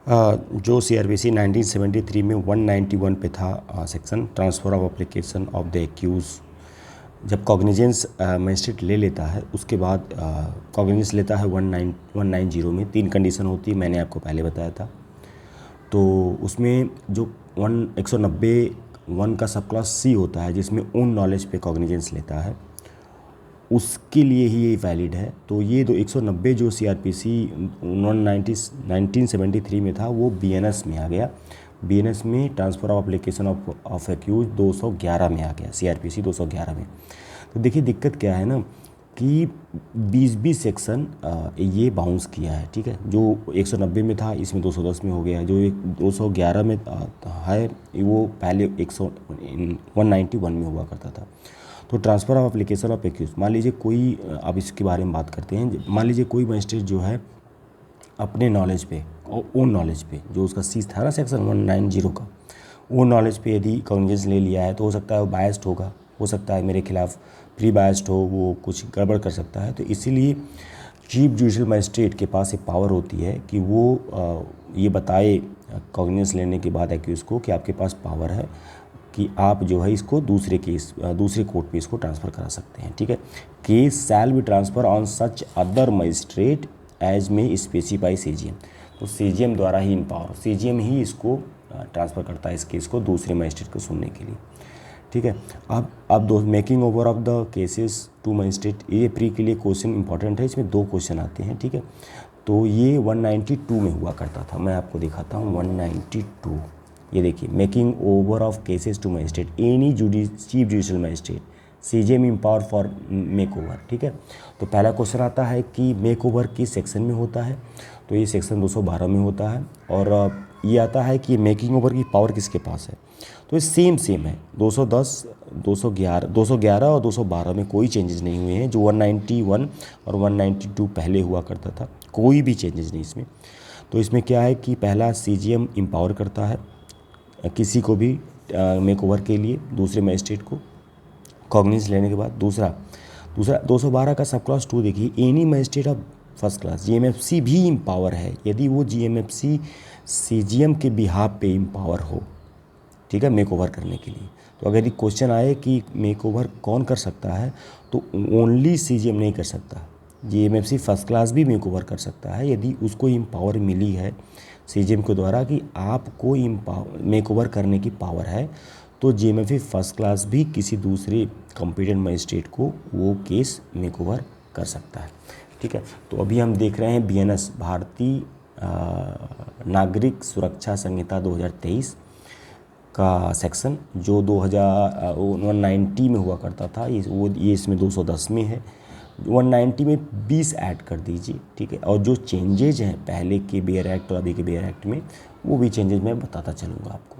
जो सीआरपीसी 1973 में 191 पे था section transfer of application of the accused. जब कॉग्निजेंस मजिस्ट्रेट ले लेता है उसके बाद कॉग्निजेंस लेता है 190 में 3 कंडीशन होती है, मैंने आपको पहले बताया था। तो उसमें जो 190(1) का सब क्लॉज सी होता है जिसमें ओन नॉलेज पे कॉग्निजेंस लेता है, उसके लिए ही ये वैलिड है। तो ये 190 जो सीआरपीसी 1973 में था वो बीएनएस में आ गया। बीएनएस में transfer of application of accused 211 में आ गया, सीआरपीसी 211 में। तो देखिए दिक्कत क्या है ना कि 20 सेक्शन ये बाउंस किया है, ठीक है। जो 190 में था इसमें 210 में हो गया, जो 211 में है वो पहले 191 में हुआ करता था। तो transfer of application of accused, मान लीजिए कोई, अब इसके बारे में बात करते हैं। मान लीजिए कोई मजिस्ट्रेट जो है अपने नॉलेज पे और ओन नॉलेज पे, जो उसका सी था ना सेक्शन 190 का, ओन नॉलेज पे यदि कॉग्निजेंस ले लिया है तो हो सकता है वो बायस्ड होगा, हो सकता है मेरे खिलाफ प्री बायस्ड हो, वो कुछ गड़बड़ कर सकता है। तो इसीलिए चीफ जुडिशल मजिस्ट्रेट के पास एक पावर होती है कि वो ये बताए कॉग्निजेंस लेने के बाद एक्यूज को कि आपके पास पावर है कि आप जो है इसको दूसरे कोर्ट पे इसको ट्रांसफ़र करा सकते हैं, ठीक है। Case shall be transfer on such other magistrate as may specify CGM. तो सीजीएम द्वारा ही इन पावर, सीजीएम ही इसको ट्रांसफ़र करता है इस केस को दूसरे मजिस्ट्रेट को सुनने के लिए, ठीक है। अब making over of the cases to magistrate, ये प्री के लिए क्वेश्चन इंपॉर्टेंट है, इसमें 2 क्वेश्चन आते हैं, ठीक है। तो ये 192 में हुआ करता था, मैं आपको दिखाता हूँ 192। ये देखिए, making over of cases to magistrate any chief judicial magistrate CGM empower for make over, ठीक है। तो पहला क्वेश्चन आता है कि मेक ओवर किस सेक्शन में होता है, तो ये सेक्शन 212 में होता है। और ये आता है कि मेकिंग ओवर की पावर किसके पास है, तो ये सेम है 210, 211 और 212 में कोई चेंजेस नहीं हुए हैं। जो 191 और 192 पहले हुआ करता था, कोई भी चेंजेस नहीं इसमें। तो इसमें क्या है कि पहला सीजीएम इम्पावर करता है किसी को भी मेक ओवर के लिए दूसरे मजिस्ट्रेट को कॉग्निजेंस लेने के बाद। दूसरा 212 का सब क्लॉज 2 देखिए, any magistrate of first class GMFC भी इम्पावर है यदि वो जीएमएफसी सीजीएम के बिहाफ पे इम्पावर हो, ठीक है, मेक ओवर करने के लिए। तो अगर ये क्वेश्चन आए कि मेक ओवर कौन कर सकता है, तो ओनली सीजीएम नहीं कर सकता, जीएमएफसी फर्स्ट क्लास भी मेक ओवर कर सकता है यदि उसको इम्पावर मिली है सीजीएम के द्वारा कि आपको मेक ओवर करने की पावर है। तो जीएमएफसी फर्स्ट क्लास भी किसी दूसरे कॉम्पिटेंट मजिस्ट्रेट को वो केस मेक ओवर कर सकता है, ठीक है। तो अभी हम देख रहे हैं बीएनएस, भारतीय नागरिक सुरक्षा संहिता 2023 का सेक्शन जो 190 में हुआ करता था, ये इसमें 210 में है। 190 में 20 ऐड कर दीजिए, ठीक है। और जो चेंजेज हैं पहले के बेयर एक्ट और अभी के बेयर एक्ट में, वो भी चेंजेज मैं बताता चलूँगा आपको।